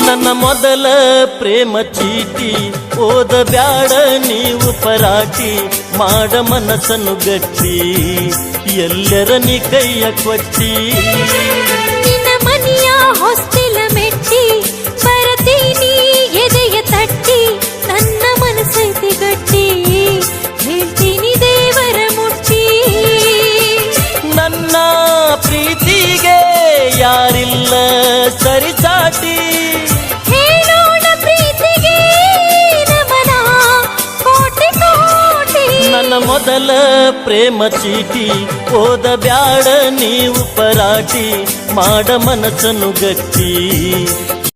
ನನ್ನ ಮೊದಲ ಪ್ರೇಮ ಚೀಟಿ ಓದಬ್ಯಾಡ ನೀವು ಪರಾಟಿ ಮಾಡ ಮನಸ್ಸನ್ನು ಗಟ್ಟಿ ಎಲ್ಲರ ನೀ ಕೈಯ ಕೊಟ್ಟಿ ನಿನ್ನ ಮನೆಯ ಹೊಸ್ತಿಲ ಮೆಟ್ಟಿ ಬರತೀನಿ ಎದೆಯ ತಟ್ಟಿ ನನ್ನ ಮನಸ್ಸೈತಿ ಗಟ್ಟಿ ಹೇಳ್ತೀನಿ ದೇವರ ಮುಟ್ಟಿ ನನ್ನ ಪ್ರೀತಿಗೆ ಯಾರಿಲ್ಲ ಸರಿಸಾಟಿ ಹೇಳೋಣ ಪ್ರೀತಿಗೆ ನಮನ ಕೋಟಿ ಕೋಟಿ ನನ್ನ ಮೊದಲ ಪ್ರೇಮ ಚೀಟಿ ಓದಬ್ಯಾಡ ನೀವು ಪರಾಟಿ ಮಾಡ ಮನಸ್ಸನ್ನು ಗಟ್ಟಿ